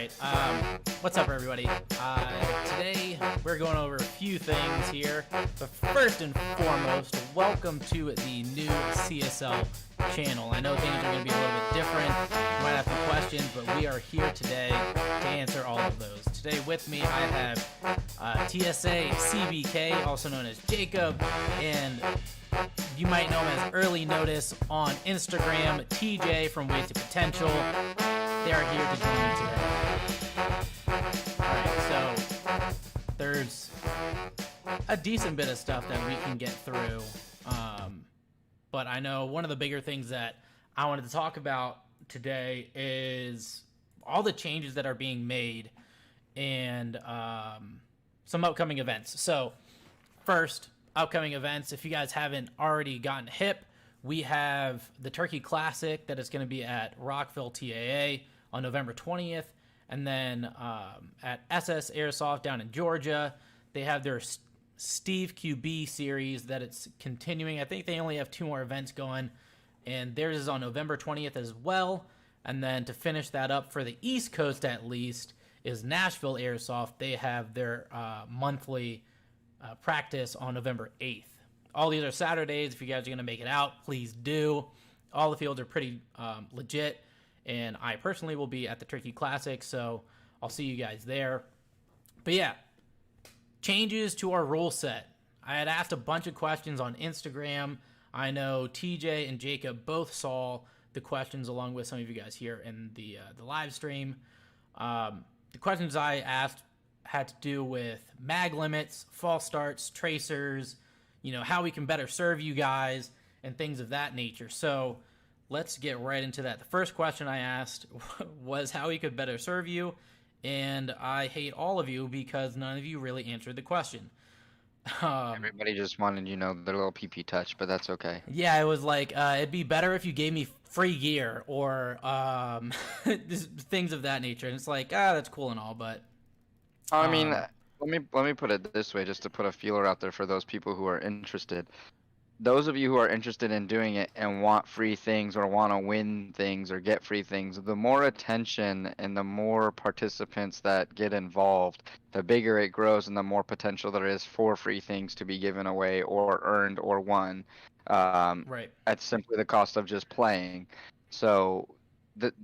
right. What's up, everybody? Today we're going over a few things here, but first and foremost, welcome to the new CSL channel. I know things are going to be a little bit different. You might have some questions, but we are here today to answer all of those. Today with me, I have TSA CBK, also known as Jacob, and you might know him as Early Notice on Instagram, TJ from Ways to Potential. They are here to join me today. Alright, so there's a decent bit of stuff that we can get through. But I know one of the bigger things that I wanted to talk about today is all the changes that are being made and some upcoming events. So first, upcoming events, if you guys haven't already gotten hip, we have the Turkey Classic that is going to be at Rockville, TAA on November 20th. And then at SS Airsoft down in Georgia, they have their Steve QB series that it's continuing. I think they only have 2 more events going, and theirs is on November 20th as well. And then to finish that up for the East Coast at least is Nashville Airsoft. They have their monthly practice on November 8th. All these are Saturdays. If you guys are going to make it out, please do. All the fields are pretty legit, and I personally will be at the Turkey Classic, so I'll see you guys there. But yeah, changes to our rule set. I had asked a bunch of questions on Instagram. I know TJ and Jacob both saw the questions along with some of you guys here in the live stream. The questions I asked had to do with mag limits, false starts, tracers, how we can better serve you guys, and things of that nature. So let's get right into that. The first question I asked was how we could better serve you, and I hate all of you because none of you really answered the question. Everybody just wanted, their little PP touch, but that's okay. Yeah, it was like, it'd be better if you gave me free gear or things of that nature. And it's like, that's cool and all, but I mean, let me put it this way, just to put a feeler out there for those people who are interested. Those of you who are interested in doing it and want free things or want to win things or get free things, the more attention and the more participants that get involved, the bigger it grows and the more potential there is for free things to be given away or earned or won. right. At simply the cost of just playing. So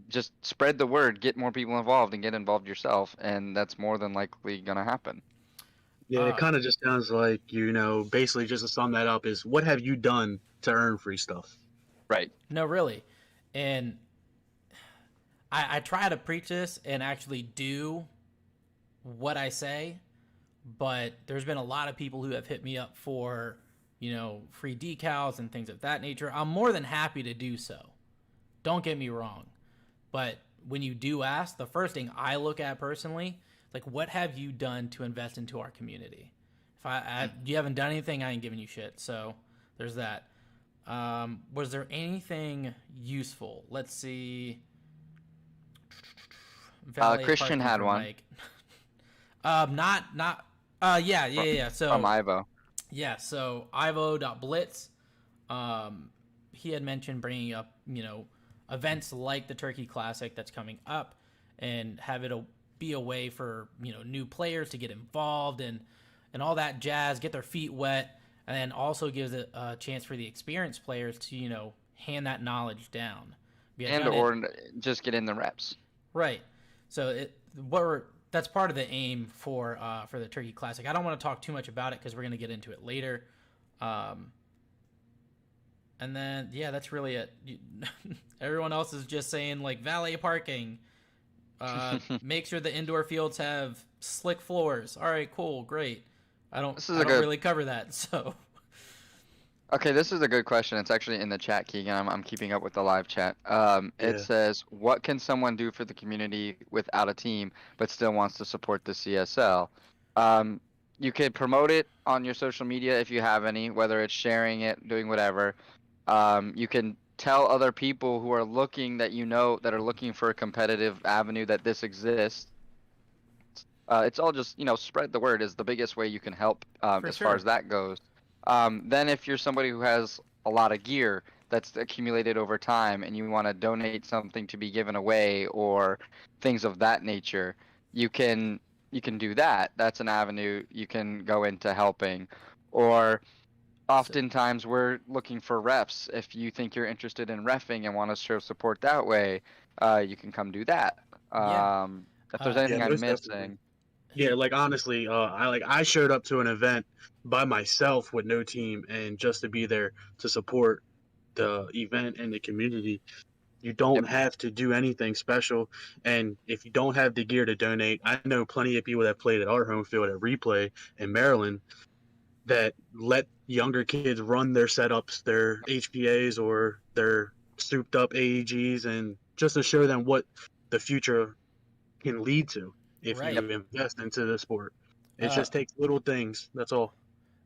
just spread the word, get more people involved, and get involved yourself, and that's more than likely going to happen. Yeah, it kind of just sounds like, basically just to sum that up is what have you done to earn free stuff? Right. No, really. And I try to preach this and actually do what I say, but there's been a lot of people who have hit me up for, free decals and things of that nature. I'm more than happy to do so. Don't get me wrong. But when you do ask, the first thing I look at personally, like, what have you done to invest into our community? If you haven't done anything, I ain't giving you shit. So there's that. Was there anything useful? Let's see. Christian had one. Yeah. So from Ivo. Yeah. So Ivo.blitz. He had mentioned bringing up, events like the Turkey Classic that's coming up, and have it be a way for new players to get involved and all that jazz, get their feet wet, and then also gives it a chance for the experienced players to hand that knowledge down or just get in the reps. Right. So that's part of the aim for the Turkey Classic. I don't want to talk too much about it because we're going to get into it later. And then that's really it. Everyone else is just saying like valet parking. Make sure the indoor fields have slick floors. All right, cool, great. I don't really cover that, so. Okay, this is a good question. It's actually in the chat, Keegan. I'm keeping up with the live chat. It says, what can someone do for the community without a team but still wants to support the CSL? You can promote it on your social media if you have any, whether it's sharing it, doing whatever. You can tell other people who are looking that are looking for a competitive avenue that this exists. It's all just spread the word is the biggest way you can help as far as that goes. Then if you're somebody who has a lot of gear, that's accumulated over time and you want to donate something to be given away or things of that nature, you can do that. That's an avenue you can go into helping. Or So, oftentimes we're looking for refs. If you think you're interested in refing and want to show support that way, you can come do that. yeah. If there's Yeah, anything I'm most definitely. missing, Yeah, like honestly, I showed up to an event by myself with no team, and just to be there to support the event and the community. You don't yep, have to do anything special, and if you don't have the gear to donate, I know plenty of people that played at our home field at Replay in Maryland that let younger kids run their setups, their HPAs or their souped up AEGs, and just to show them what the future can lead to if Right. yep, you invest into the sport. It Uh, just takes little things. That's all.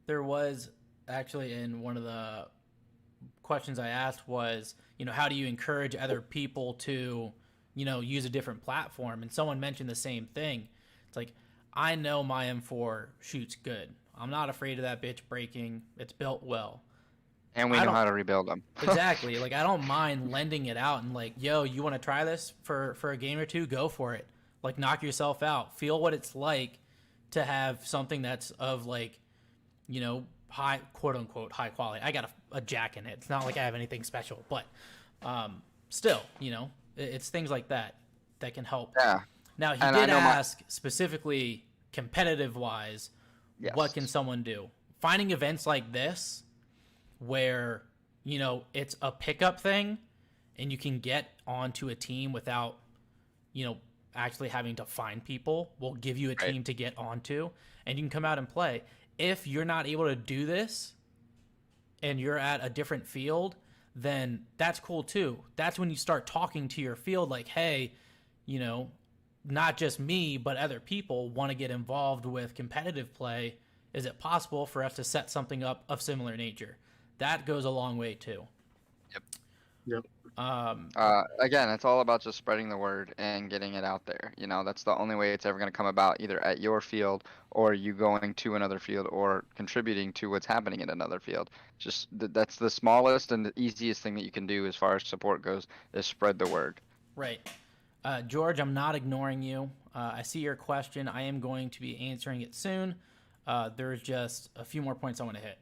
there was actually in one of the questions I asked was, how do you encourage other people to, use a different platform? And someone mentioned the same thing. It's like, I know my M4 shoots good. I'm not afraid of that bitch breaking. It's built well. and we I know don't how to rebuild them. exactly like I don't mind lending it out and like, yo, you want to try this for a game or two? Go for it. Like knock yourself out. Feel what it's like to have something that's of like, high quote unquote high quality. I got a jack in it. It's not like I have anything special, but still, it's things like that that can help. Yeah, Now he and I did know my ask specifically competitive wise, what yes, can someone do? Finding events like this where it's a pickup thing and you can get onto a team without you know actually having to find people will give you a right, team to get onto and you can come out and play. If you're not able to do this and you're at a different field, then that's cool too. That's when you start talking to your field like, hey, you know not just me but other people want to get involved with competitive play. Is it possible for us to set something up of similar nature? That goes a long way too. yep. Yep. Um, Again, it's all about just spreading the word and getting it out there. That's the only way it's ever going to come about, either at your field or you going to another field or contributing to what's happening in another field. Just that's the smallest and the easiest thing that you can do as far as support goes is spread the word. right. George, I'm not ignoring you. I see your question. I am going to be answering it soon. There's just a few more points I want to hit.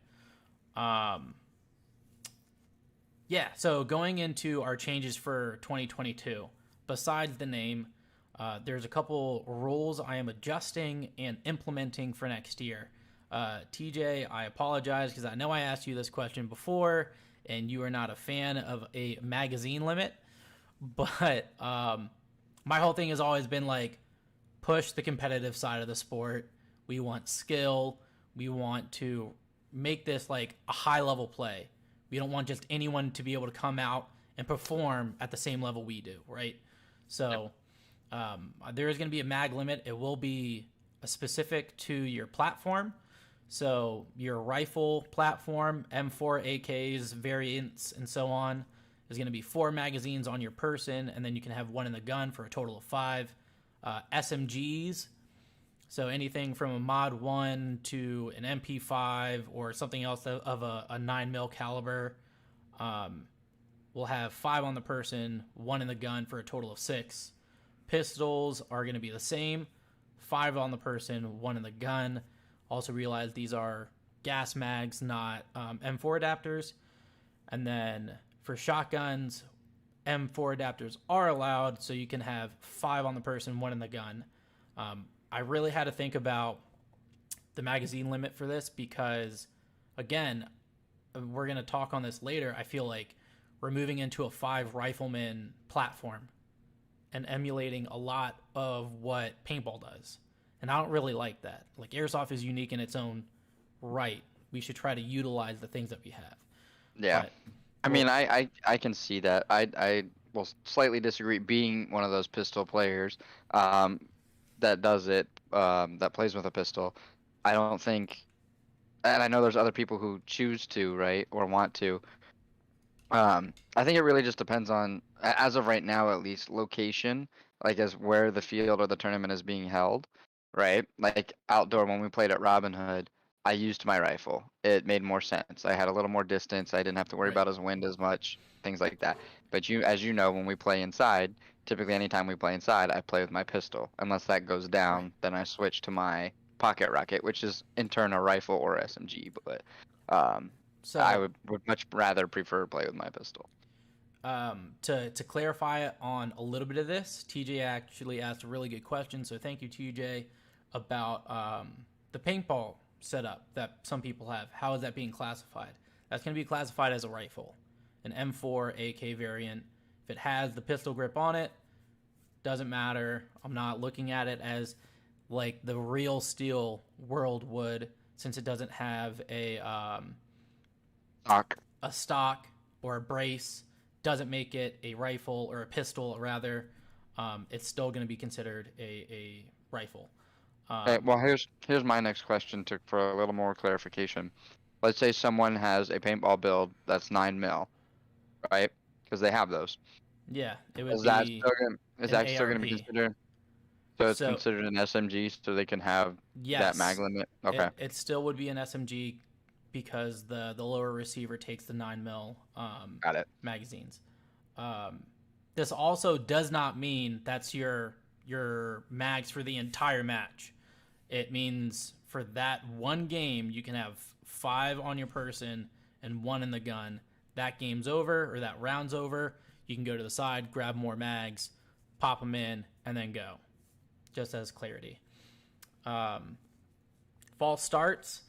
Yeah, so going into our changes for 2022, besides the name, there's a couple rules I am adjusting and implementing for next year. TJ, I apologize because I know I asked you this question before and you are not a fan of a magazine limit, but my whole thing has always been like push the competitive side of the sport. We want skill. We want to make this like a high level play. We don't want just anyone to be able to come out and perform at the same level we do, right? So there is going to be a mag limit. It will be specific to your platform. So your rifle platform, M4, AKs, variants, and so on, is going to be 4 magazines on your person, and then you can have 1 in the gun for a total of 5. SMGs, so anything from a Mod 1 to an MP5 or something else of a 9mm caliber, we'll have 5 on the person, 1 in the gun for a total of 6. Pistols are going to be the same, 5 on the person, 1 in the gun. Also realize these are gas mags, not M4 adapters. And then for shotguns, M4 adapters are allowed, so you can have 5 on the person, 1 in the gun. I really had to think about the magazine limit for this because, again, we're going to talk on this later. I feel like we're moving into a 5 rifleman platform and emulating a lot of what paintball does. And I don't really like that. Like, airsoft is unique in its own right. We should try to utilize the things that we have. Yeah. But, I mean, I can see that. I will slightly disagree. Being one of those pistol players, that does it, that plays with a pistol, I don't think, and I know there's other people who choose to, right, or want to. I think it really just depends on, as of right now at least, location, like as where the field or the tournament is being held, right? Like outdoor when we played at Robin Hood, I used my rifle. It made more sense. I had a little more distance. I didn't have to worry Right. about his wind as much, things like that. But as you know, when we play inside, typically anytime we play inside, I play with my pistol. Unless that goes Right. down, then I switch to my pocket rocket, which is in turn a rifle or SMG. But um, I So would much rather prefer play with my pistol. to clarify on a little bit of this, TJ actually asked a really good question. So thank you, TJ, about the paintball setup that some people have. How is that being classified? That's going to be classified as a rifle, an M4 AK variant. If it has the pistol grip on it, doesn't matter. I'm not looking at it as like the real steel world would, since it doesn't have Stock. a stock or a brace. Doesn't make it a rifle or a pistol, rather. It's still going to be considered a rifle. Okay, well, here's my next question for a little more clarification. Let's say someone has a paintball build that's 9 mil, right? Because they have those. Yeah, it would Is that be still gonna is an that still gonna be ARP. considered? So it's So considered an SMG, so they can have that mag yes, limit. Okay, it still would be an SMG because the lower receiver takes the 9 mil got it. magazines. This also does not mean that's your mags for the entire match. It means for that one game you can have 5 on your person and 1 in the gun. That game's over, or that round's over. You can go to the side, grab more mags, pop them in, and then go. Just as clarity. False starts.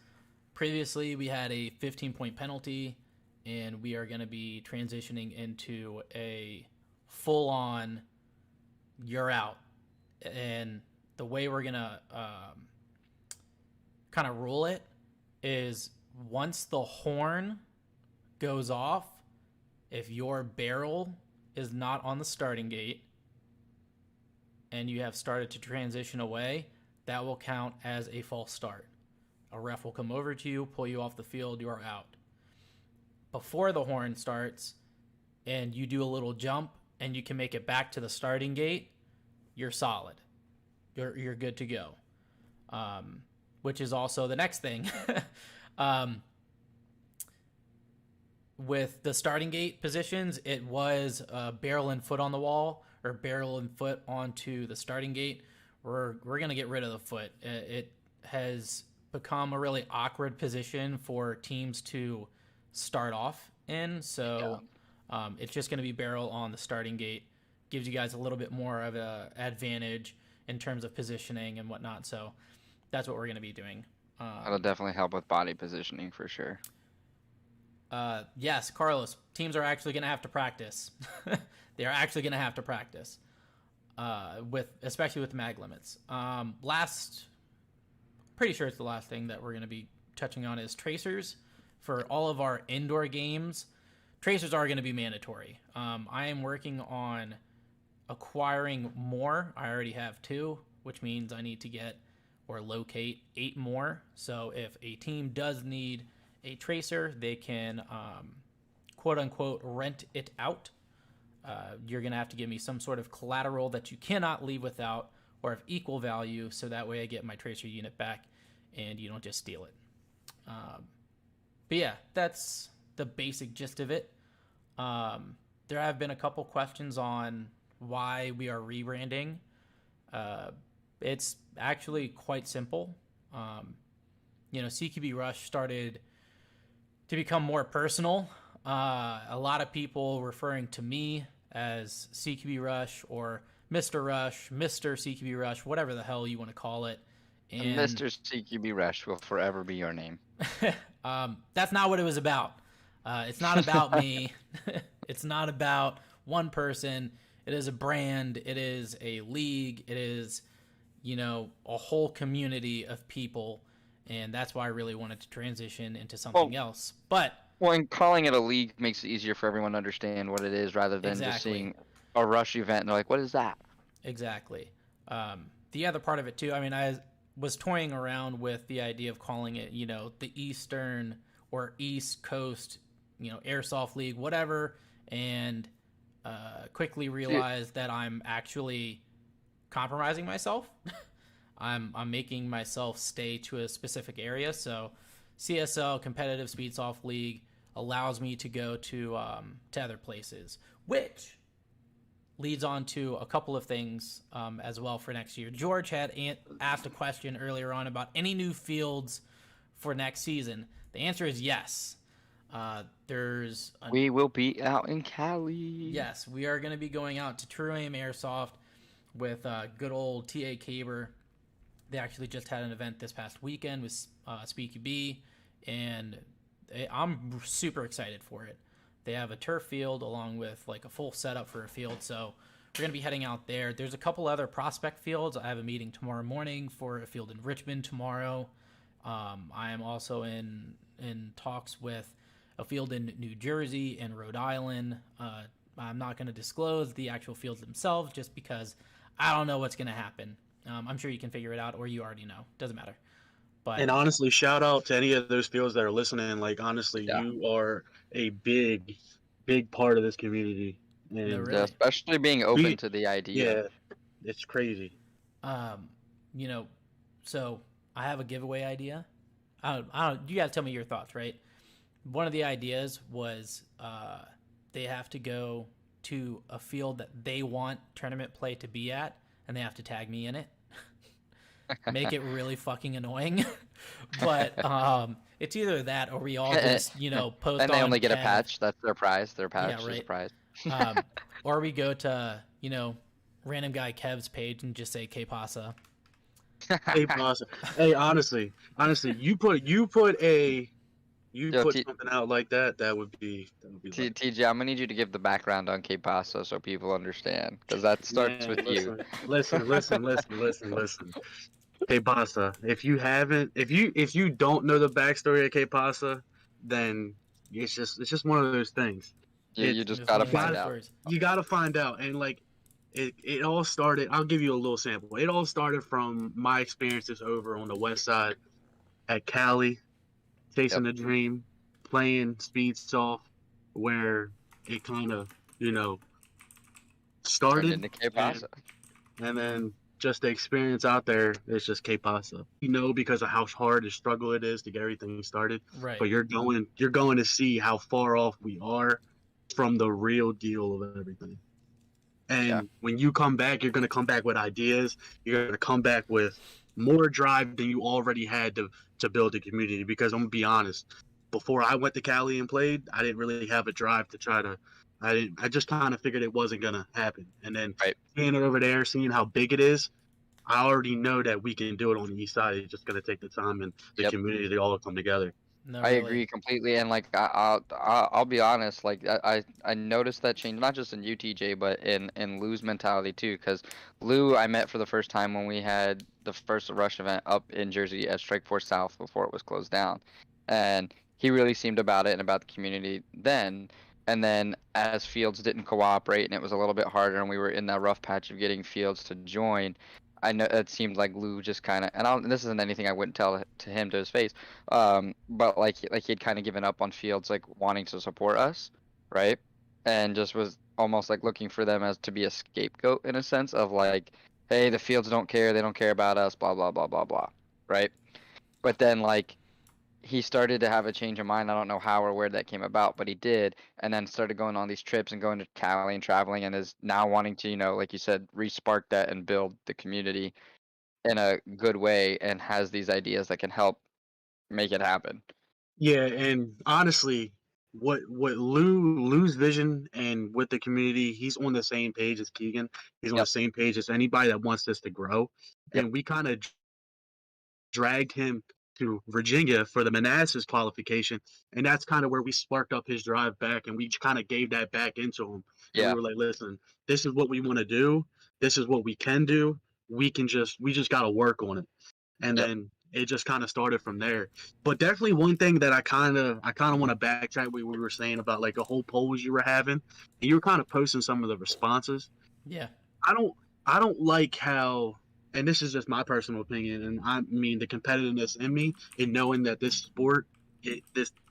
Previously, we had a 15-point penalty, and we are going to be transitioning into a full-on you're out. And the way we're going to kind of rule it is once the horn goes off, if your barrel is not on the starting gate and you have started to transition away, that will count as a false start. A ref will come over to you, pull you off the field, you are out. Before the horn starts and you do a little jump and you can make it back to the starting gate, you're solid. You're good to go. Which is also the next thing. With the starting gate positions, it was barrel and foot on the wall or barrel and foot onto the starting gate. We're going to get rid of the foot. It has become a really awkward position for teams to start off in. So it's just going to be barrel on the starting gate. Gives you guys a little bit more of an advantage in terms of positioning and whatnot. So that's what we're going to be doing. That'll definitely help with body positioning for sure. Yes, Carlos, teams are actually going to have to practice. They are actually going to have to practice especially with mag limits. Pretty sure it's the last thing that we're going to be touching on is tracers. For all of our indoor games, tracers are going to be mandatory. I am working on acquiring more. I already have 2, which means I need to get or locate 8 more. So if a team does need a tracer, they can quote unquote rent it out. You're going to have to give me some sort of collateral that you cannot leave without or of equal value, so that way I get my tracer unit back and you don't just steal it. But yeah, that's the basic gist of it. There have been a couple questions on why we are rebranding. It's actually quite simple. CQB Rush started to become more personal. A lot of people referring to me as CQB Rush or Mr. Rush, Mr. CQB Rush, whatever the hell you want to call it. And Mr. CQB Rush will forever be your name. That's not what it was about. It's not about me. It's not about one person. It is a brand. It is a league. It is, a whole community of people. And that's why I really wanted to transition into something else. But and calling it a league makes it easier for everyone to understand what it is rather than just seeing a Rush event and they're like, what is that? Exactly. The other part of it too, I was toying around with the idea of calling it, the Eastern or East Coast, Airsoft League, whatever, and quickly realized that I'm actually compromising myself. I'm making myself stay to a specific area, so CSL competitive Speedsoft League allows me to go to other places, which leads on to a couple of things as well for next year. George had asked a question earlier on about any new fields for next season. The answer is yes. We will be out in Cali. Yes, we are going to be going out to True Aim Airsoft with good old TA Caber. They actually just had an event this past weekend with SpeakUB, and I'm super excited for it. They have a turf field along with like a full setup for a field, so we're going to be heading out there. There's a couple other prospect fields. I have a meeting tomorrow morning for a field in Richmond tomorrow. I am also in talks with a field in New Jersey and Rhode Island. I'm not going to disclose the actual fields themselves just because I don't know what's going to happen. I'm sure you can figure it out, or you already know. Doesn't matter. But And honestly, shout out to any of those fields that are listening. Like, honestly, Yeah. you are a big, big part of this community. And No, Yeah, really. especially being open to the idea. yeah, it's crazy. So I have a giveaway idea. I don't. You gotta tell me your thoughts, right? One of the ideas was they have to go to a field that they want tournament play to be at, and they have to tag me in it. Make it really fucking annoying. But it's either that or we all just post. And they on only get a Kev. patch. That's their prize. Their patch Yeah, is a right. prize. Or we go to random guy Kev's page and just say K Pasa. Hey, boss. Hey, honestly, you put something out like that. That would be like, TJ, I'm gonna need you to give the background on K-Pasa so people understand, because that starts man, with you. listen. Hey, Pasa, if you don't know the backstory of K Pasa, then it's just one of those things. You It's just It's gotta one of those find out. stories. you got to find out, and like it all started. I'll give you a little sample. It all started from my experiences over on the west side at Cali, chasing the dream, playing Speedsoft, where it kind of Turned started, into K-Pasa. and then just the experience out there is just K-Pasa. Because of how hard the struggle it is to get everything started. Right. But you're going to see how far off we are from the real deal of everything. And when you come back, you're going to come back with ideas. You're going to come back with more drive than you already had to build a community. Because I'm going to be honest, before I went to Cali and played, I didn't really have a drive to try to. I just kind of figured it wasn't going to happen. And then seeing it over there, seeing how big it is, I already know that we can do it on the east side. It's just going to take the time and the community to all come together. No, I really. agree completely, and like I'll be honest, like I noticed that change not just in UTJ but in Lou's mentality too, because Lou I met for the first time when we had the first Rush event up in Jersey at Strike Force South before it was closed down, and he really seemed about it and about the community then. And then as Fields didn't cooperate and it was a little bit harder and we were in that rough patch of getting Fields to join, I know it seemed like Lou just kind of, and this isn't anything I wouldn't tell to him to his face, but like he'd kind of given up on Fields, like wanting to support us, right? And just was almost like looking for them as to be a scapegoat in a sense of like, hey, the Fields don't care, they don't care about us, blah blah blah blah blah, right? But then like he started to have a change of mind. I don't know how or where that came about, but he did, and then started going on these trips and going to Cali and traveling, and is now wanting to, like you said, re-spark that and build the community in a good way, and has these ideas that can help make it happen. Yeah, and honestly, what Lou's vision and with the community, he's on the same page as Keegan. He's on the same page as anybody that wants this to grow. And we kind of dragged him to Virginia for the Manassas qualification, and that's kind of where we sparked up his drive back, and we kind of gave that back into him. And we were like, listen, this is what we want to do. This is what we can do. We just got to work on it. And then it just kind of started from there. But definitely one thing that I kind of want to backtrack what we were saying about like the whole polls you were having, and you were kind of posting some of the responses. Yeah. I don't like how, and this is just my personal opinion, and I mean the competitiveness in me in knowing that this sport,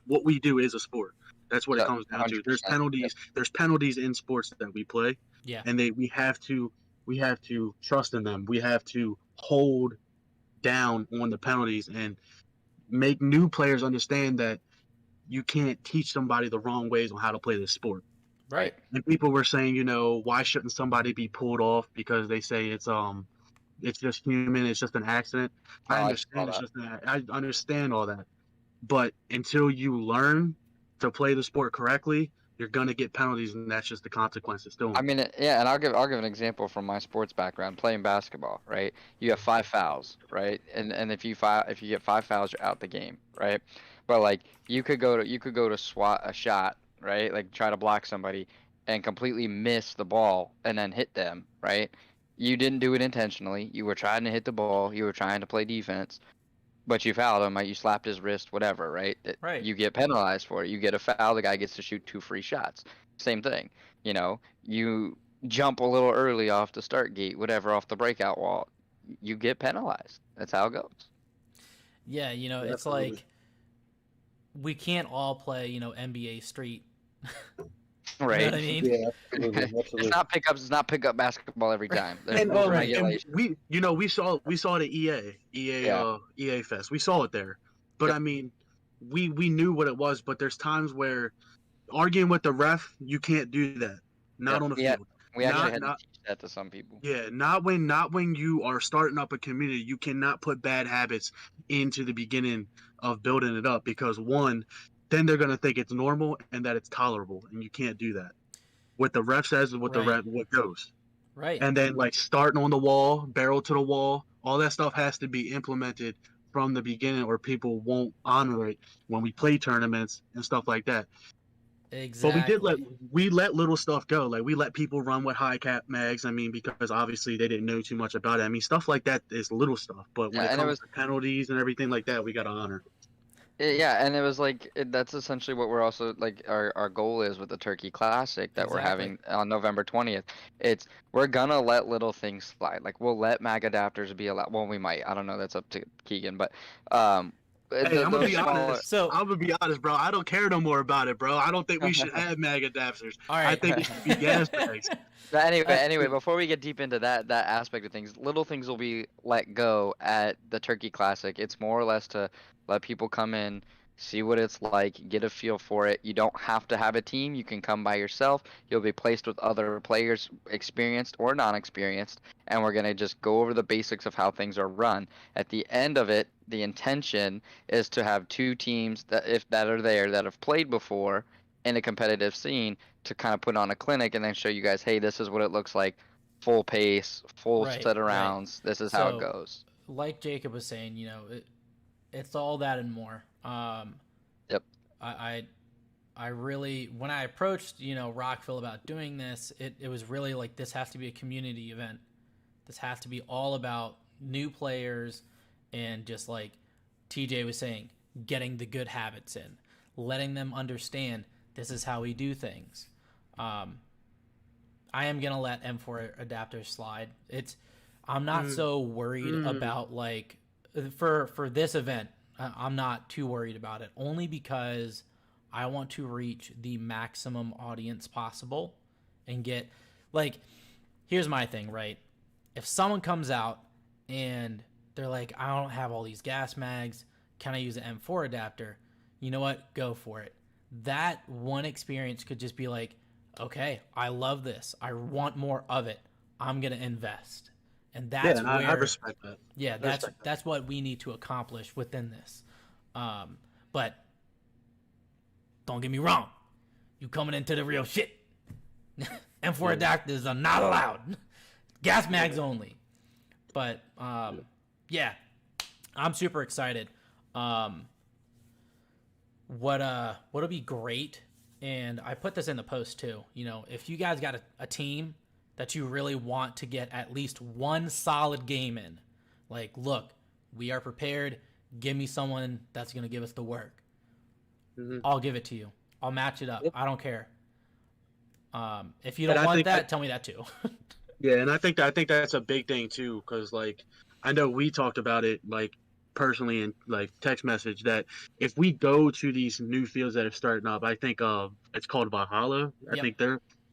what we do is a sport. That's what it comes down to. There's 100%. penalties. There's penalties in sports that we play. Yeah. And we have to trust in them. We have to hold down on the penalties, and make new players understand that you can't teach somebody the wrong ways on how to play this sport. Right. And people were saying, why shouldn't somebody be pulled off because they say it's just human, it's just an accident. Oh, I I saw understand it's that. just I understand all that. But until you learn to play the sport correctly, you're gonna get penalties, and that's just the consequences to I them. mean, yeah, and I'll give an example from my sports background, playing basketball, right? You have 5 fouls, right? And if you get 5 fouls, you're out the game, right? But like you could go to swat a shot, right? Like try to block somebody and completely miss the ball and then hit them, right? You didn't do it intentionally. You were trying to hit the ball. You were trying to play defense, but you fouled him. Right? You slapped his wrist, whatever, right? Right. You get penalized for it. You get a foul. The guy gets to shoot 2 free shots. Same thing. You jump a little early off the start gate, whatever, off the breakout wall. You get penalized. That's how it goes. Yeah, it's Absolutely. like we can't all play, NBA Street. You know Right. what I mean? Yeah, absolutely, It's absolutely. not pickups. It's not pickup basketball every time. There's And rules and Right. and regulations. we saw the Yeah. EA Fest. We saw it there. But Yep. I mean, we knew what it was, but there's times where arguing with the ref, you can't do that. Not Yep. on the Yeah. field. We actually Not had to not teach that to some people. Yeah, not when you are starting up a community. You cannot put bad habits into the beginning of building it up because one, then they're gonna think it's normal and that it's tolerable, and you can't do that. What the ref says is Right. what goes. Right. And then like starting on the wall, barrel to the wall, all that stuff has to be implemented from the beginning, or people won't honor it when we play tournaments and stuff like that. But Exactly. we let little stuff go. Like we let people run with high cap mags. I mean, because obviously they didn't know too much about it. I mean, stuff like that is little stuff. But when Yeah, it and it comes was to penalties and everything like that, we gotta honor. Yeah, and it was like that's essentially what we're also like our goal is with the Turkey Classic that we're Exactly. having on November 20th. It's we're gonna let little things slide. Like we'll let mag adapters be allowed. Well, we might. I don't know. That's up to Keegan, but um, Hey, I'm gonna those be smaller. honest. So, I'm gonna be honest, bro. I don't care no more about it, bro. I don't think we should have mag adapters. all I right. think it should be gas bags. But Uh, anyway, before we get deep into that aspect of things, little things will be let go at the Turkey Classic. It's more or less to let people come in, see what it's like, get a feel for it. You don't have to have a team. You can come by yourself. You'll be placed with other players, experienced or non-experienced, and we're gonna just go over the basics of how things are run. At the end of it, the intention is to have 2 teams that are there that have played before in a competitive scene to kind of put on a clinic and then show you guys, hey, this is what it looks like, full pace, full right. set of Right. rounds. This is how it So, goes. like Jacob was saying, it's all that and more. Yep. I really, when I approached, Rockville about doing this, it was really like this has to be a community event. This has to be all about new players and just like TJ was saying, getting the good habits in, letting them understand this is how we do things. Um, I am gonna let M4 adapters slide. I'm not so worried about like for this event. I'm not too worried about it only because I want to reach the maximum audience possible and get like here's my thing, right? If someone comes out and they're like, I don't have all these gas mags, can I use an M4 adapter? You know what? Go for it. That one experience could just be like, okay, I love this. I want more of it. I'm gonna invest, and Yeah, that's and I where, respect that. yeah, I respect that. that's what we need to accomplish within this. But don't get me wrong, you coming into the real shit. M4 adapters are not allowed. Gas mags only. But yeah, I'm super excited. What'll be great, and I put this in the post too. If you guys got a team that you really want to get at least one solid game in, like, look, we are prepared. Give me someone that's gonna give us the work. I'll give it to you. I'll match it up. Yep. I don't care. If you And don't I want think that, tell me that too. Yeah, and I think that's a big thing too, because like I know we talked about it like personally in like text message that if we go to these new fields that are starting up, I think it's called Valhalla. I Yep. think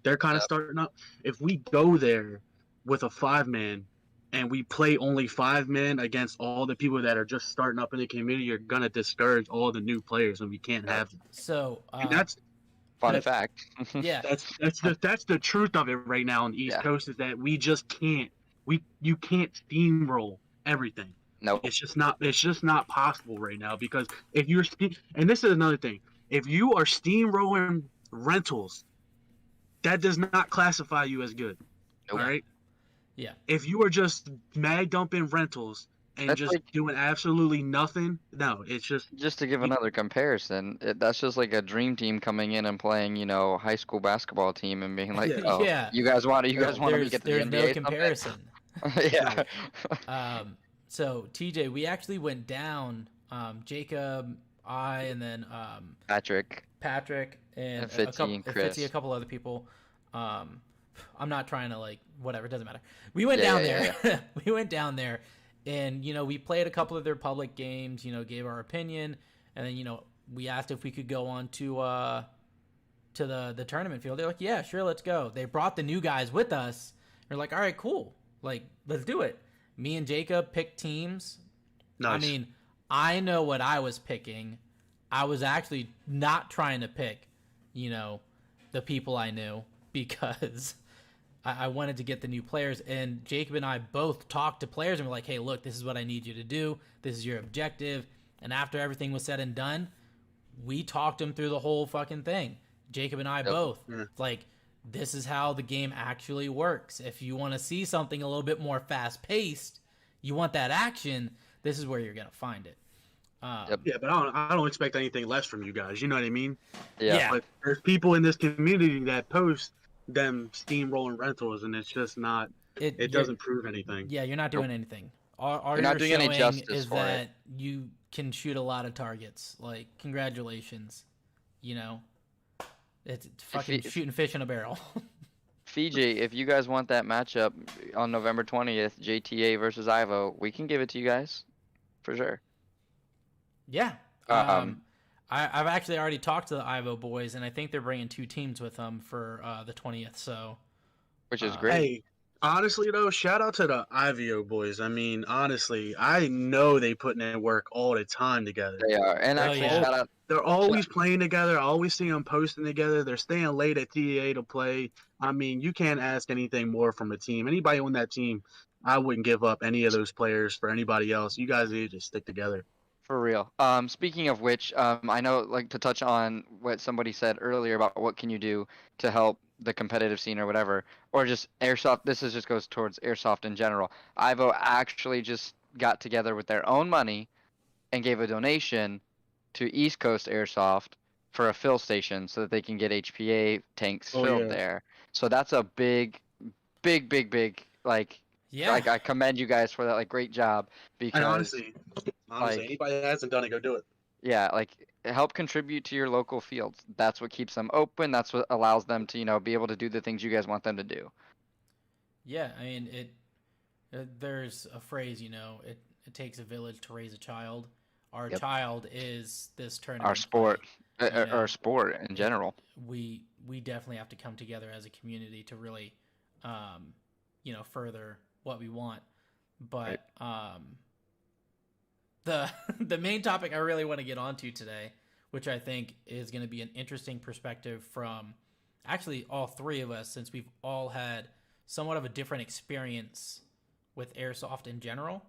they're kind of Yep. starting up. If we go there with a 5-man, and we play only 5 men against all the people that are just starting up in the community, you're gonna discourage all the new players, and we can't Yep. have them. So, And that's Fun that's fact. yeah. that's the truth of it right now on the East Yeah. Coast is that we just can't you can't steamroll everything. Nope. It's just not possible right now because if you're and this is another thing, if you are steamrolling rentals, that does not classify you as good. Nope. All right. Yeah. If you are just mag dumping rentals and That's just like, doing absolutely nothing, no, it's just to give you- another comparison, that's just like a dream team coming in and playing, high school basketball team and being like, Yeah. oh, Yeah. you guys want to No, make it to the There's no NBA comparison. someday? Yeah. So TJ, we actually went down. Jacob, I, and then Patrick. Patrick and And Fitzy and Chris. Fitzy, a couple other people. I'm not trying to whatever, it doesn't matter. We went Yeah, down yeah, there. We went down there, and we played a couple of their public games. Gave our opinion, and then we asked if we could go on to the tournament field. They're like, yeah, sure, let's go. They brought the new guys with us. They're like, all right, cool, let's do it. Me and Jacob picked teams. nice. I mean, I know what I was picking. I was actually not trying to pick, the people I knew because I wanted to get the new players. And Jacob and I both talked to players and were like, hey, look, this is what I need you to do. This is your objective. And after everything was said and done, we talked them through the whole fucking thing. Jacob and I both. Yeah. This is how the game actually works. If you want to see something a little bit more fast paced, you want that action, this is where you're going to find it. Yeah, but I don't expect anything less from you guys. You know what I mean? Yeah. But there's people in this community that post them steamrolling rentals, and it's just not. It doesn't prove anything. Yeah, you're not doing anything. All You're not doing any showing justice is for that it. you can shoot a lot of targets. Congratulations. It's fucking shooting fish in a barrel. Fiji, if you guys want that matchup on November 20th, JTA versus Ivo, we can give it to you guys, for sure. Yeah. Um, I've actually already talked to the Ivo boys, and I think they're bringing 2 teams with them for the 20th. So, Which is great. Hey, honestly though, shout out to the Ivio boys. I mean, honestly, I know they putting in work all the time together. They are, and Oh, actually, yeah. shout out. They're always playing together. I always see them posting together. They're staying late at TEA to play. I mean, you can't ask anything more from a team. Anybody on that team, I wouldn't give up any of those players for anybody else. You guys need to just stick together. For real. Speaking of which, I know, to touch on what somebody said earlier about what can you do to help the competitive scene or whatever, or just airsoft. Just goes towards airsoft in general. Ivo actually just got together with their own money and gave a donation to East Coast Airsoft for a fill station so that they can get HPA tanks Oh, filled yeah. there. So that's a big, yeah. I commend you guys for that, great job, because And honestly, anybody that hasn't done it, go do it. yeah, help contribute to your local fields. That's what keeps them open. That's what allows them to, be able to do the things you guys want them to do. Yeah, I mean, there's a phrase, it takes a village to raise a child. Our Yep. child is this tournament. Our sport, play. You know, our sport in general. We definitely have to come together as a community to really, further what we want. But the main topic I really want to get onto today, which I think is going to be an interesting perspective from actually all 3 of us, since we've all had somewhat of a different experience with airsoft in general.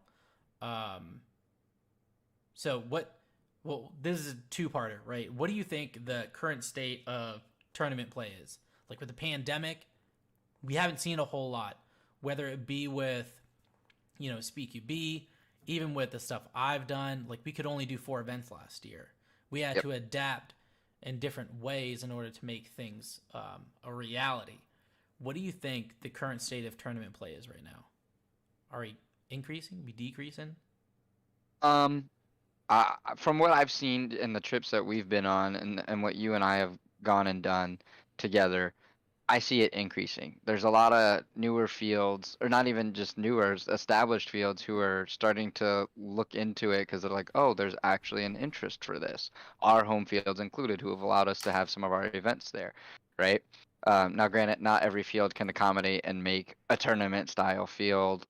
This is a 2-parter, right? What do you think the current state of tournament play is? With the pandemic, we haven't seen a whole lot, whether it be with, SpeedQB, even with the stuff I've done. We could only do 4 events last year. We had to adapt in different ways in order to make things a reality. What do you think the current state of tournament play is right now? Are we increasing? Are we decreasing? From what I've seen in the trips that we've been on and what you and I have gone and done together, I see it increasing. There's a lot of newer fields, or not even just newer, established fields who are starting to look into it because they're like, oh, there's actually an interest for this. Our home fields included, who have allowed us to have some of our events there, right? Now, granted, not every field can accommodate and make a tournament style field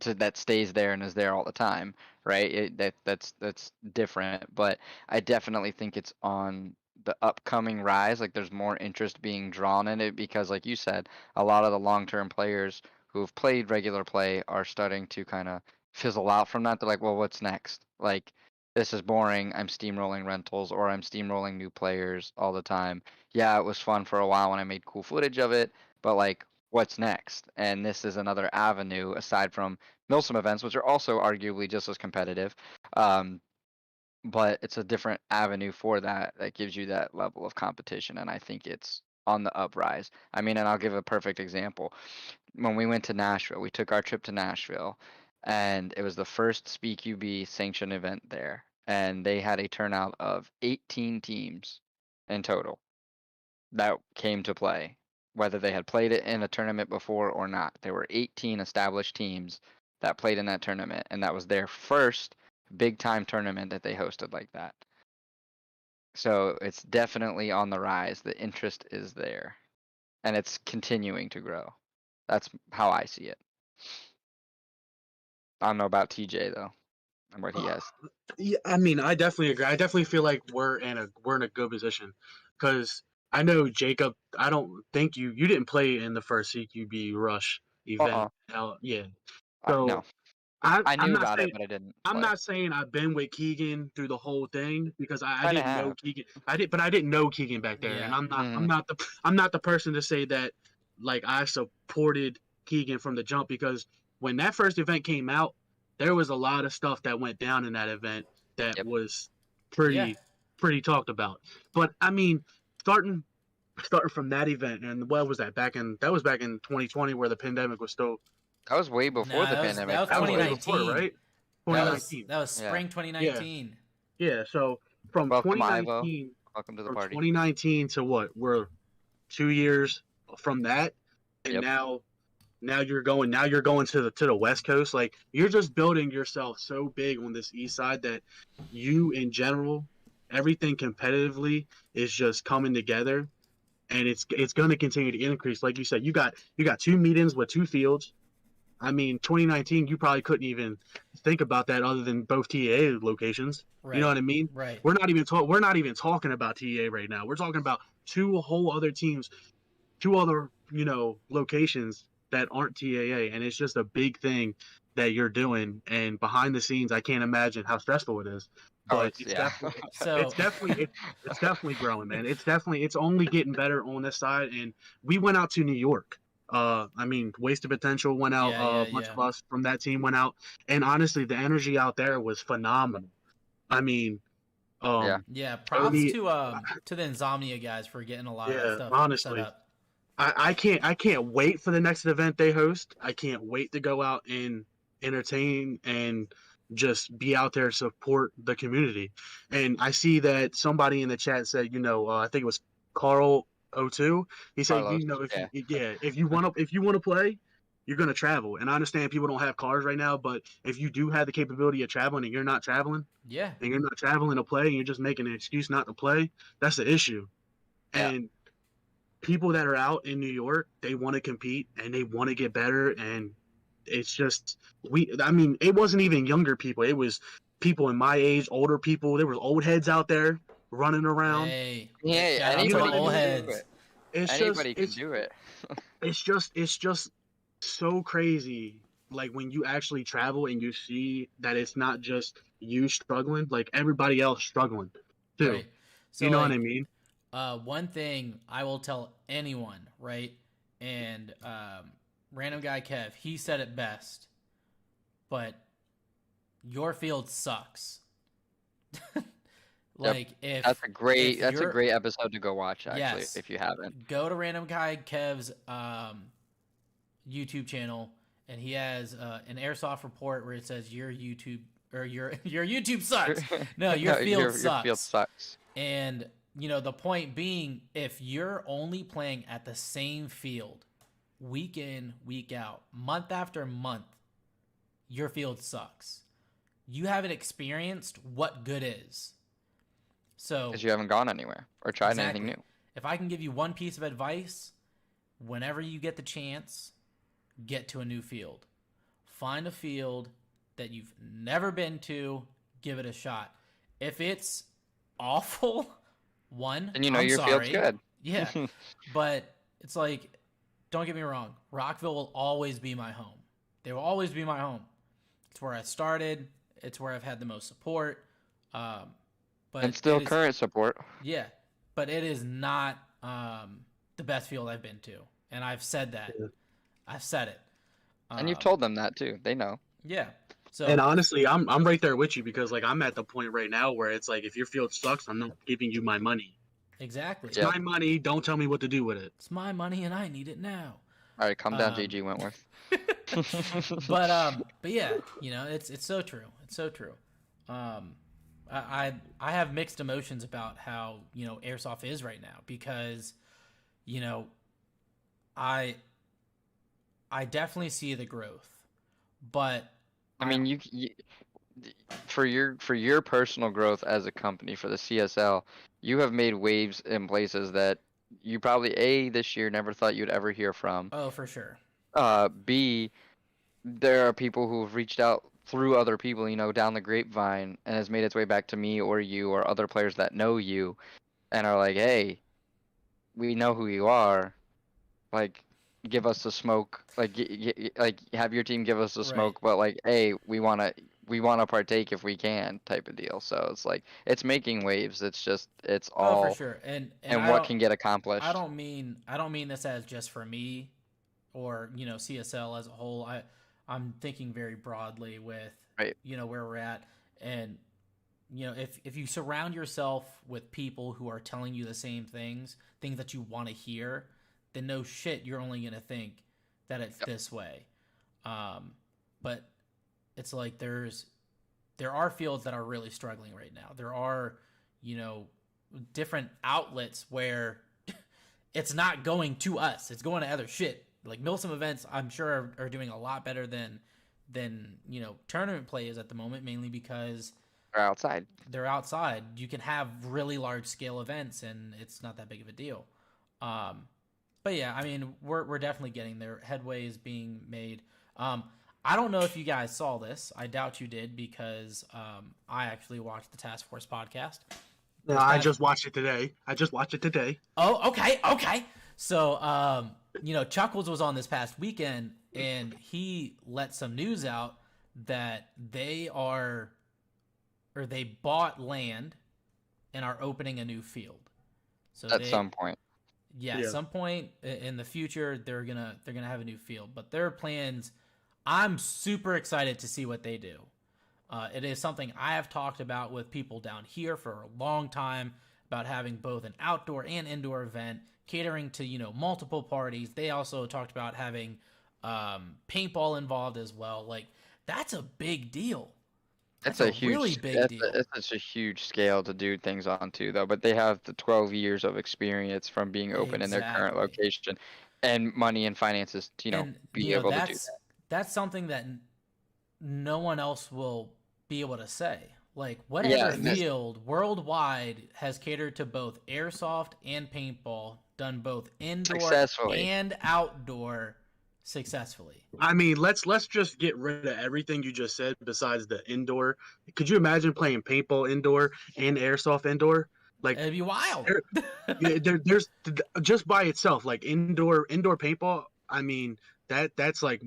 that stays there and is there all the time, right? That's different, but I definitely think it's on the upcoming rise. Like there's more interest being drawn in it because, like you said, a lot of the long-term players who've played regular play are starting to kind of fizzle out from that. They're like, well, what's next? Like this is boring. I'm steamrolling rentals or I'm steamrolling new players all the time. Yeah, it was fun for a while when I made cool footage of it, but like what's next? And this is another avenue aside from Milsim events, which are also arguably just as competitive. Um, but it's a different avenue for that that gives you that level of competition, and I think it's on the uprise. I mean, and I'll give a perfect example. When we went to Nashville, we took our trip to Nashville, and it was the first SpeedQB sanctioned event there, and they had a turnout of 18 teams in total that came to play, whether they had played it in a tournament before or not. There were 18 established teams that played in that tournament, and that was their first big time tournament that they hosted like that. So it's definitely on the rise. The interest is there, and it's continuing to grow. That's how I see it. I don't know about TJ though, and what he has. Yeah, I mean, I definitely agree. I definitely feel like we're in a good position because I know Jacob. I don't think you didn't play in the first CQB Rush event. Uh-uh. Yeah. No, So I I'm knew not about it, saying but I didn't I'm play. not saying I've been with Keegan through the whole thing because I Kind of didn't know have. Keegan. But I didn't know Keegan back there, and Yeah. Hmm. I'm not the person to say that like I supported Keegan from the jump because when that first event came out, there was a lot of stuff that went down in that event that Yep. was Yeah. pretty talked about. But I mean, starting starting from that event, and what was that that was back in 2020 where the pandemic was still. That was way No, before the that pandemic. was That was way Actually, before, 2019. right? no. 2019. That was Yeah. spring Yeah, 2019. yeah. So from Welcome, Ivo. 2019, Welcome to the party. to what? We're 2 years from that, and Yep. now you're going to the West Coast. Like you're just building yourself so big on this East Side that you in general, everything competitively is just coming together, and it's going to continue to increase. Like you said, you got two meetings with two fields. I mean, 2019, you probably couldn't even think about that other than both TAA locations. You know Right. what I mean? Right. We're not even talking about TAA right now. We're talking about two whole other teams, two other, locations that aren't TAA, and it's just a big thing that you're doing. And behind the scenes, I can't imagine how stressful it is. Oh, But it's yeah. it's So, definitely it's definitely growing, man. It's only getting better on this side. And we went out to New York. I mean, Wasted Potential went out. yeah, yeah, A bunch yeah. of us from that team went out, and honestly, the energy out there was phenomenal. I mean, Yeah. Yeah, props Cody, to the Insomnia guys for getting a lot of that yeah, stuff set honestly, up. I can't wait for the next event they host. I can't wait to go out and entertain and just be out there support the community. And I see that somebody in the chat said, I think it was Carl O2. He said, Carlos. if you Yeah. yeah, if you want to play, you're gonna travel. And I understand people don't have cars right now, but if you do have the capability of traveling and you're not traveling Yeah. to play and you're just making an excuse not to play, that's the issue. Yeah. And people that are out in New York, they want to compete and they want to get better. And it's just I mean, it wasn't even younger people. It was people in my age, older people. There was old heads out there running around. Hey, Yeah. shout out You to know the what I old Anybody can mean? do heads. it. It's just Anybody can do it. it's just so crazy. Like when you actually travel and you see that it's not just you struggling, like everybody else struggling too. Right. You So know what like I mean? one thing I will tell anyone, right? And random guy Kev, he said it best. But your field sucks. Yep. Like if That's a you're great episode to go watch actually yes, if you haven't. go to random guy Kev's YouTube channel, and he has an airsoft report where it says your YouTube or your YouTube sucks. No, your No, field your field sucks. sucks. And the point being, if you're only playing at the same field week in, week out, month after month, your field sucks. You haven't experienced what good is. So Because you haven't gone anywhere or tried anything exactly. new. If I can give you one piece of advice, whenever you get the chance, get to a new field. find a field that you've never been to, give it a shot. If it's awful, And I'm your sorry. field's good. Yeah, but it's like, don't get me wrong, Rockville will always be my home. They will always be my home. It's where I started. It's where I've had the most support. But And still current support. Yeah, but it is not the best field I've been to, and I've said that. Yeah. I've said it. And you've told them that too. They know. Yeah. So And honestly, I'm right there with you because like I'm at the point right now where it's like if your field sucks, I'm not giving you my money. exactly. It's my money. Don't tell me what to do with it. It's my money, and I need it now. All right, calm down, JG Wentworth. But yeah, it's so true. It's so true. I have mixed emotions about how airsoft is right now because I definitely see the growth, but I mean, you for your personal growth as a company for the CSL, you have made waves in places that you probably this year never thought you'd ever hear from. oh, for sure. B, there are people who have reached out through other people, down the grapevine, and has made its way back to me or you or other players that know you, and are like, hey, we know who you are, like, give us the smoke, like, like have your team give us the smoke, but like, hey, we wanna partake if we can, type of deal. So it's like it's making waves. It's just all for sure, and what can get accomplished. I don't mean this as just for me, or CSL as a whole. I'm thinking very broadly with where we're at, and if you surround yourself with people who are telling you the same things that you want to hear, then no shit, you're only gonna think that it's this way. But it's like there are fields that are really struggling right now. There are different outlets where it's not going to us; it's going to other shit. Like Milsim events, I'm sure are doing a lot better than tournament play is at the moment, mainly because they're outside. You can have really large scale events, and it's not that big of a deal. But yeah, I mean, we're definitely getting there. Headway is being made. I don't know if you guys saw this. I doubt you did because I actually watched the Task Force podcast. No, I just watched it today. Oh, okay. So, Chuckles was on this past weekend, and he let some news out that they bought land and are opening a new field. So at some point. Yeah, at some point in the future, they're gonna have a new field. But their plans, I'm super excited to see what they do. It is something I have talked about with people down here for a long time about having both an outdoor and indoor event, catering to multiple parties. They also talked about having paintball involved as well. Like that's a big deal. That's a huge, really big deal. It's such a huge scale to do things on too, though. But they have the 12 years of experience from being open in their current location, and money and finances to be able to do that. That's something that no one else will be able to say. Like whatever field worldwide has catered to both airsoft and paintball, done both indoor and outdoor successfully. I mean, let's just get rid of everything you just said besides the indoor. Could you imagine playing paintball indoor and airsoft indoor? Like it'd be wild. There's just by itself, like indoor paintball. I mean, that's like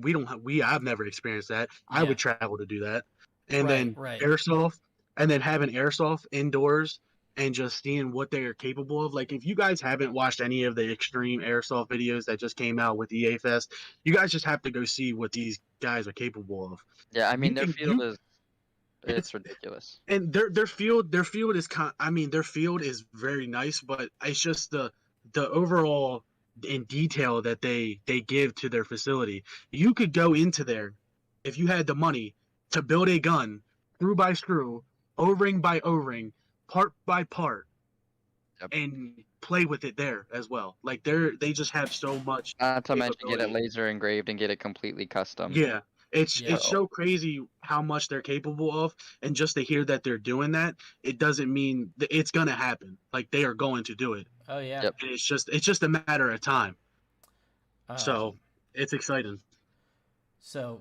I've never experienced that. I would travel to do that, and then airsoft, and then having airsoft indoors. And just seeing what they're capable of. Like, if you guys haven't watched any of the extreme airsoft videos that just came out with EA Fest, you guys just have to go see what these guys are capable of. Yeah, I mean, their field it's ridiculous. And their field is their field is very nice, but it's just the overall in detail that they give to their facility. You could go into there if you had the money to build a gun, screw by screw, O-ring by O-ring, part by part, and play with it there as well. Like they just have so much. Not to mention get it laser engraved and get it completely custom. Yeah, it's so crazy how much they're capable of, and just to hear that they're doing that, it doesn't mean that it's gonna happen. Like they are going to do it. Oh yeah. Yep. And it's just a matter of time. So it's exciting. So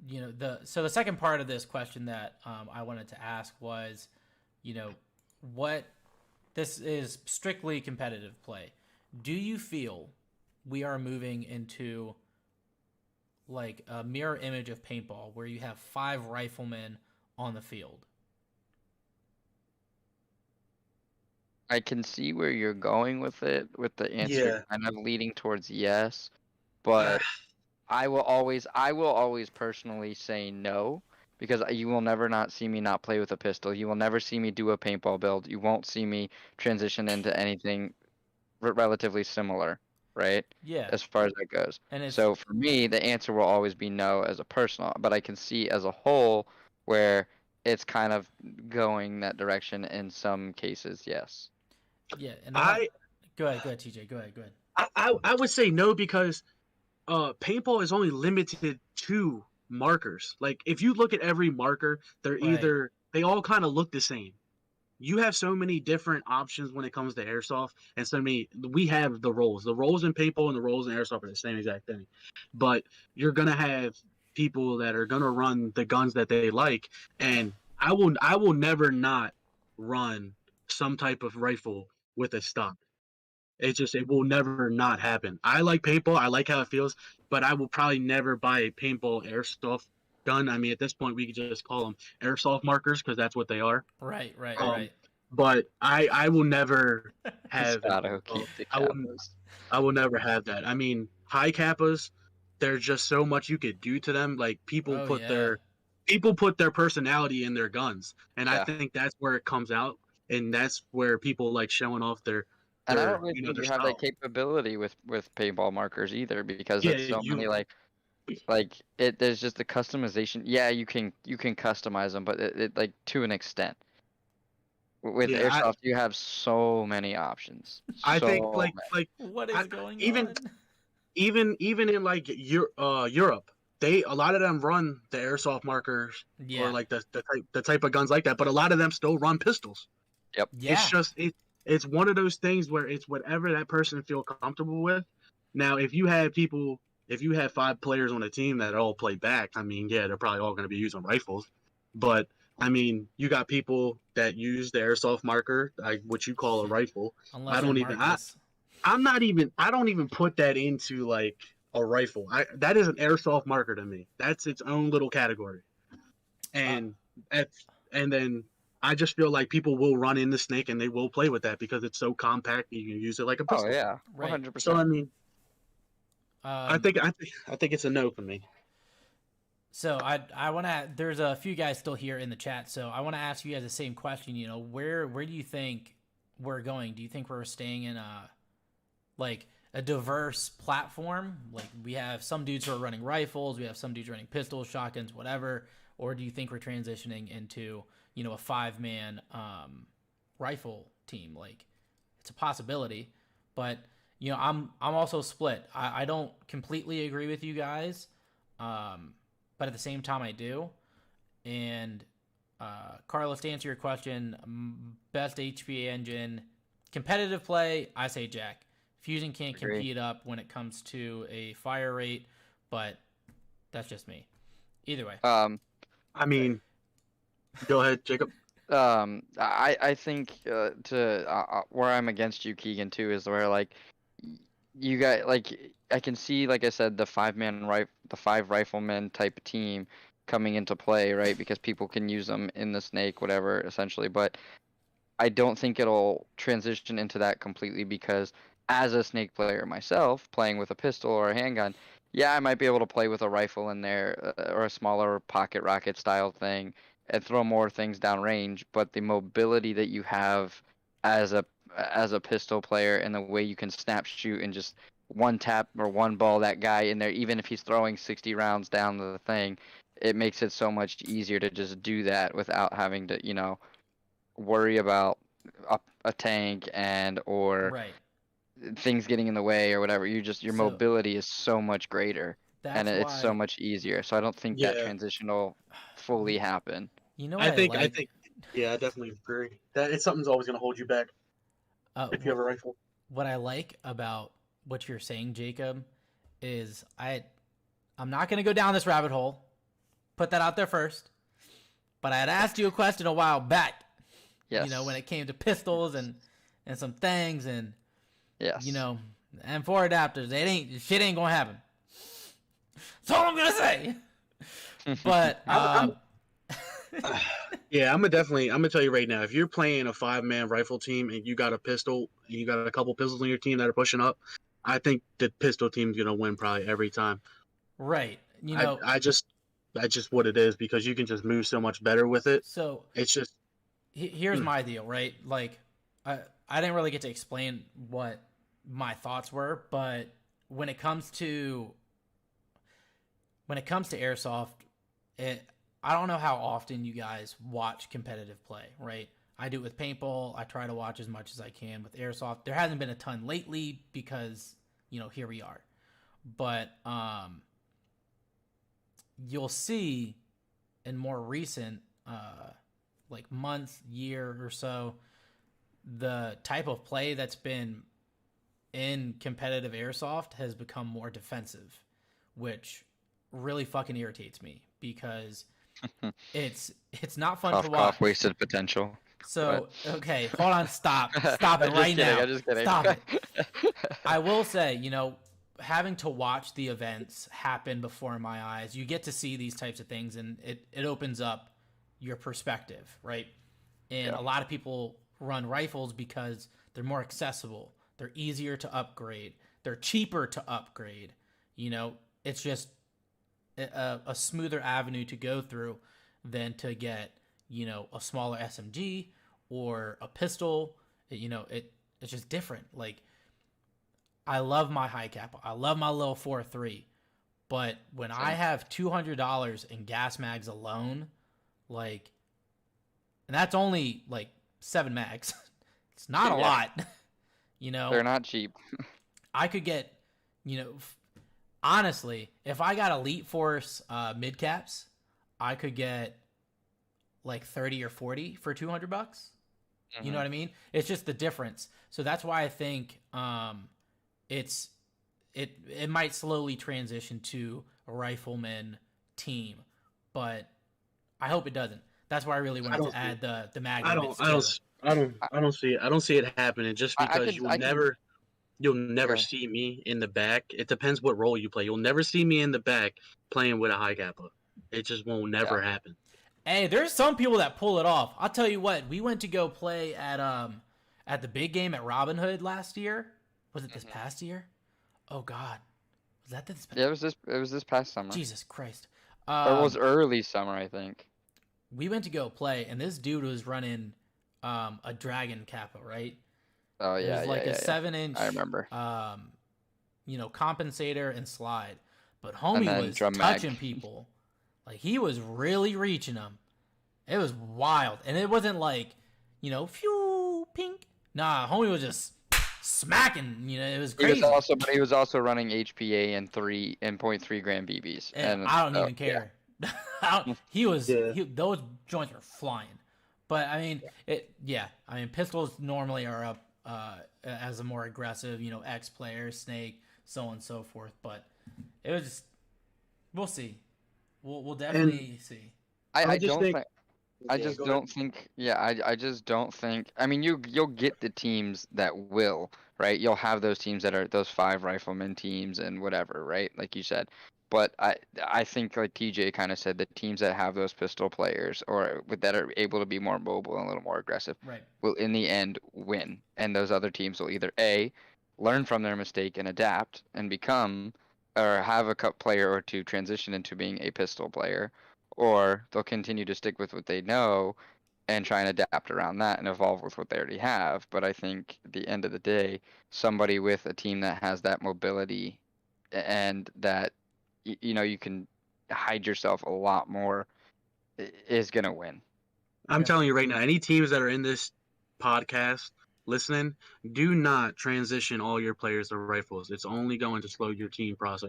the second part of this question that I wanted to ask was, what this is strictly competitive play. Do you feel we are moving into like a mirror image of paintball where you have 5 riflemen on the field? I can see where you're going with it, with the answer Yeah. kind of leading towards yes, Uh, but I will always personally say no because you will never not see me not play with a pistol. You will never see me do a paintball build. You won't see me transition into anything relatively similar, right? Yeah, As far as that goes. and it's So for me, the answer will always be no as a personal, but I can see as a whole where it's kind of going that direction in some cases, yes. yeah, and I'm not. I, Go ahead, TJ. Go ahead. I would say no because paintball is only limited to markers. Like if you look at every marker, Right. they all kind of look the same. You have so many different options when it comes to airsoft, and so many. We have the roles. The roles in paintball and the roles in airsoft are the same exact thing, but you're gonna have people that are gonna run the guns that they like, and I will never not run some type of rifle with a stock. It will never not happen. I like paintball. I like how it feels, but I will probably never buy a paintball airsoft gun. I mean, at this point, we could just call them airsoft markers because that's what they are. Right. Um, but I will never have an Shadow, keep the I will kappas. I will never have that. I mean, high kappas, there's just so much you could do to them. Like Oh yeah. people put their personality in their guns, and I Yeah. think that's where it comes out, and that's where people like showing off And I don't really you know think their you have that style. capability with paintball markers either because Yeah, it's so many you like it there's just the customization. Yeah, you can customize them, but it like to an extent. With yeah, airsoft, you have so many options. I think So many. What I is going even on? even in like Europe, they a lot of them run the airsoft markers or Yeah. like the type of guns like that, but a lot of them still run pistols. Yep. It's Yeah. just it's one of those things where it's whatever that person feel comfortable with. Now, if you have 5 players on a team that all play back, I mean, yeah, they're probably all going to be using rifles, but I mean, you got people that use the airsoft marker, like what you call a rifle. Unless I you're don't even Marcus. I don't even put that into like a rifle. That is an airsoft marker to me. That's its own little category. Uh, And that's and then I just feel like people will run in the snake and they will play with that because it's so compact you can use it like a Oh pistol. yeah, right. So 100%. I mean, Um. I think it's a no for me. So I want to. There's a few guys still here in the chat, so I want to ask you guys the same question. Where do you think we're going? Do you think we're staying in a diverse platform? Like we have some dudes who are running rifles, we have some dudes running pistols, shotguns, whatever. Or do you think we're transitioning into a 5-man rifle team? Like it's a possibility, but I'm also split. I don't completely agree with you guys, but at the same time I do. And Carlos, to answer your question, best HPA engine, competitive play, I say Jack. Fusion can't Agree. compete up when it comes to a fire rate, but that's just me. Either way. I mean, go ahead, Jacob. I think to where I'm against you, Keegan, too, is where like you got like I can see, like I said, the 5 riflemen type team coming into play, right? Because people can use them in the snake, whatever, essentially. But I don't think it'll transition into that completely because as a snake player myself, playing with a pistol or a handgun, yeah, I might be able to play with a rifle in there or a smaller pocket rocket style thing and throw more things down range, but the mobility that you have as a pistol player and the way you can snap shoot and just one tap or one ball that guy in there, even if he's throwing 60 rounds down the thing, it makes it so much easier to just do that without having to, worry about a tank and or Right. things getting in the way or whatever. Your So mobility is so much greater and that's it's so why much easier. So I don't think that Yeah, transition will fully you, happen. you know what I I like. think yeah, I definitely agree that it's something's always going to hold you back if you What have a rifle. what I like about what you're saying, Jacob, is I'm not gonna go down this rabbit hole, put that out there first. But I had asked you a question a while back. Yes. You know, when it came to pistols and some things and Yes. you know, and 4 adapters, shit ain't gonna happen. That's all I'm gonna say. But yeah, I'm gonna tell you right now, if you're playing a 5-man rifle team and you got a pistol and you got a couple pistols on your team that are pushing up, I think the pistol team's gonna win probably every time. right, you know, That's just what it is because you can just move so much better with it. so It's just here's my deal, right? Like, I didn't really get to explain what my thoughts were, but when it comes to airsoft, I don't know how often you guys watch competitive play, right? I do it with paintball. I try to watch as much as I can with airsoft. There hasn't been a ton lately because, you know, here we are. But you'll see in more recent like month, year or so, the type of play that's been in competitive airsoft has become more defensive, which really fucking irritates me because it's not fun Cough, to watch. cough, wasted potential. So, okay, hold on, stop it I'm right now. I'm just kidding. Stop it. I will say, you know, having to watch the events happen before my eyes, you get to see these types of things and it opens up your perspective, right? And a lot of people run rifles because they're more accessible. They're easier to upgrade. They're cheaper to upgrade. You know, it's just a smoother avenue to go through than to get, you know, a smaller SMG or a pistol. You know, it's just different. Like, I love my high cap. I love my little 4.3. But when I have $200 in gas mags alone, like, and that's only like 7 mags. It's not a lot. You know, They're not cheap. I could get, you know, honestly, if I got Elite Force mid caps, I could get like 30 or 40 for $200. Mm-hmm. You know what I mean? It's just the difference. So that's why I think it might slowly transition to a rifleman team, but I hope it doesn't. That's why I really wanted to add the mag. I don't see it. I don't see it happening just because you'll never see me in the back. It depends what role you play. You'll never see me in the back playing with a high kappa. It just won't never happen. Hey, there's some people that pull it off. I'll tell you what. We went to go play at the big game at Robin Hood last year. Was it this past year? Oh God, was that this? Yeah, it was this past summer. Jesus Christ. It was early summer, I think. We went to go play, and this dude was running a Dragon Kappa, right? Oh yeah, it was like a 7-inch. I remember. You know, compensator and slide, but homie was touching people, like he was really reaching them. It was wild, and it wasn't like, you know, phew, pink. Nah, homie was just smacking. You know, it was crazy. He was also running HPA and 0.3 gram BBs, and I don't even care. Yeah. Those joints were flying. But I mean, I mean, pistols normally are up as a more aggressive, you know, X player, Snake, so on and so forth. But it was just, we'll see. We'll definitely see. I just don't think. I mean, you'll get the teams that will, right? You'll have those teams that are those 5 rifleman teams and whatever, right? Like you said. But I think, like TJ kind of said, the teams that have those pistol players or that are able to be more mobile and a little more aggressive will in the end win. And those other teams will either A, learn from their mistake and adapt and become, or have a cup player or two transition into being a pistol player, or they'll continue to stick with what they know and try and adapt around that and evolve with what they already have. But I think at the end of the day, somebody with a team that has that mobility and that, you know, you can hide yourself a lot more is going to win. I'm telling you right now, any teams that are in this podcast listening, do not transition all your players to rifles. It's only going to slow your team progress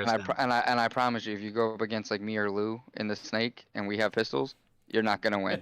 down. And I promise you, if you go up against like me or Lou in the Snake and we have pistols, you're not going to win.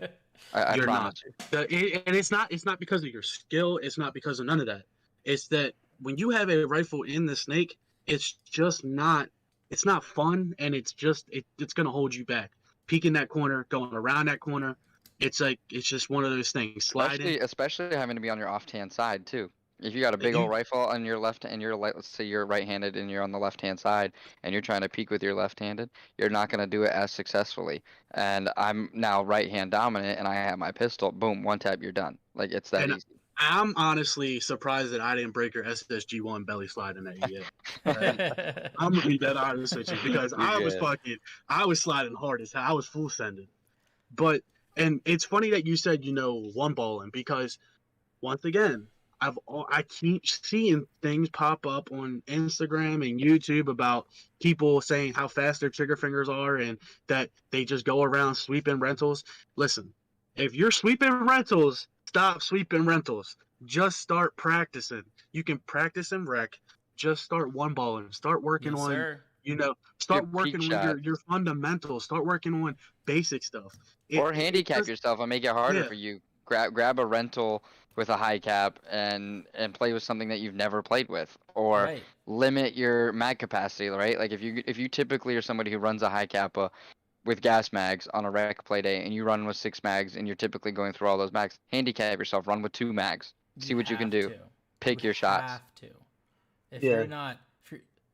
I promise you. And it's not because of your skill. It's not because of none of that. It's that when you have a rifle in the Snake, it's just not. It's not fun, and it's going to hold you back. peeking that corner, going around that corner. It's like it's just one of those things. Sliding. Especially having to be on your off-hand side too. If you got a big old rifle on your left and let's say you're right-handed and you're on the left-hand side and you're trying to peek with your left-handed, you're not going to do it as successfully. And I'm now right-hand dominant and I have my pistol. Boom, one tap, you're done. Like it's that easy. I'm honestly surprised that I didn't break your SSG1 belly slide in that yet. Right? I'm gonna be that honest with you because I was sliding hard as hell. I was full sending. And it's funny that you said one balling because once again I keep seeing things pop up on Instagram and YouTube about people saying how fast their trigger fingers are and that they just go around sweeping rentals. Listen, if you're sweeping rentals, stop sweeping rentals. Just start practicing. You can practice and rec. Just start one balling. Start working on, start working on your fundamentals. Start working on basic stuff. Or handicap yourself and make it harder for you. Grab a rental with a high cap and play with something that you've never played with, or limit your mag capacity. Right? Like if you typically are somebody who runs a high kappa with gas mags on a rec play day and you run with 6 mags and you're typically going through all those mags, handicap yourself, run with 2 mags, see what you can do. Pick your shots. Have to.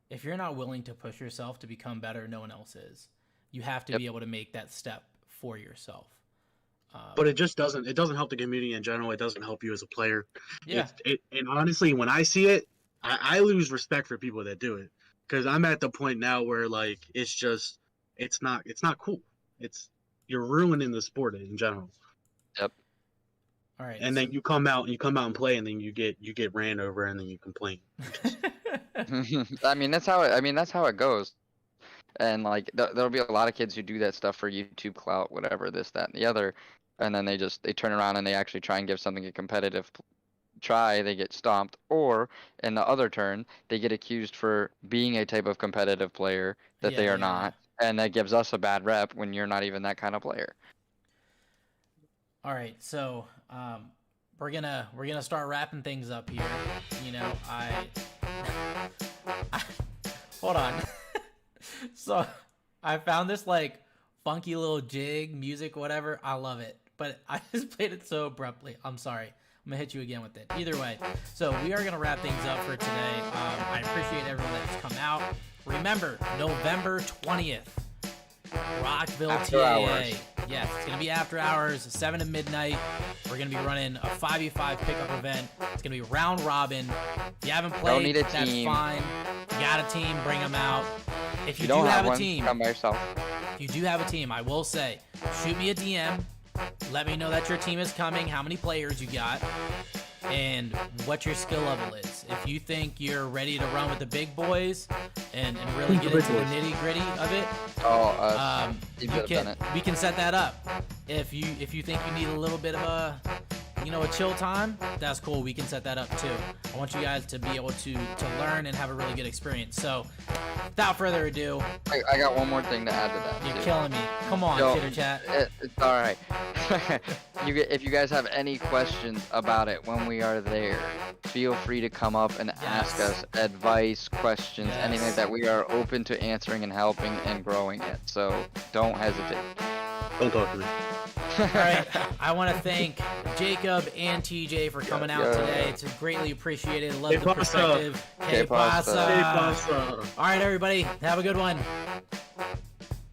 If you're not willing to push yourself to become better, no one else is. You have to be able to make that step for yourself. But it doesn't help the community in general. It doesn't help you as a player. Yeah. And honestly, when I see it, I lose respect for people that do it because I'm at the point now where like it's not cool. You're ruining the sport in general. Yep. All right. And then you come out and play, and then you get ran over, and then you complain. I mean that's how it goes. And like there'll be a lot of kids who do that stuff for YouTube clout, whatever, this, that, and the other, and then they turn around and they actually try and give something a competitive try, they get stomped, or in the other turn, they get accused for being a type of competitive player that they are not, and that gives us a bad rep when you're not even that kind of player. All right, so we're gonna start wrapping things up here. I hold on. So I found this like funky little jig music, whatever. I love it, but I just played it so abruptly. I'm sorry. I'm gonna hit you again with it. Either way, so we are gonna wrap things up for today. I appreciate everyone that's come out. Remember, November 20th, Rockville, After TAA. hours. Yes, it's gonna be after hours, 7 to midnight. We're gonna be running a 5v5 pickup event. It's gonna be round robin. If you haven't played, need a that's team. fine. If you got a team, bring them out. If you don't do have a one, team, come by yourself. if you do have a team, I will say, shoot me a DM. Let me know that your team is coming, how many players you got, and what your skill level is. If you think you're ready to run with the big boys and really get into the nitty gritty of it, we can set that up. If you think you need a little bit of a chill time, that's cool. We can set that up too. I want you guys to be able to learn and have a really good experience. So without further ado, I got one more thing to add to that. you're killing me. Come on, Chitter Chat. It's all right. If you guys have any questions about it when we are there, feel free to come up and ask us advice, questions, anything like that. We are open to answering and helping and growing it. So don't hesitate. Don't talk to me. All right, I want to thank Jacob and TJ for coming out today. It's greatly appreciated. Love the perspective. Que pasa. All right, everybody, have a good one.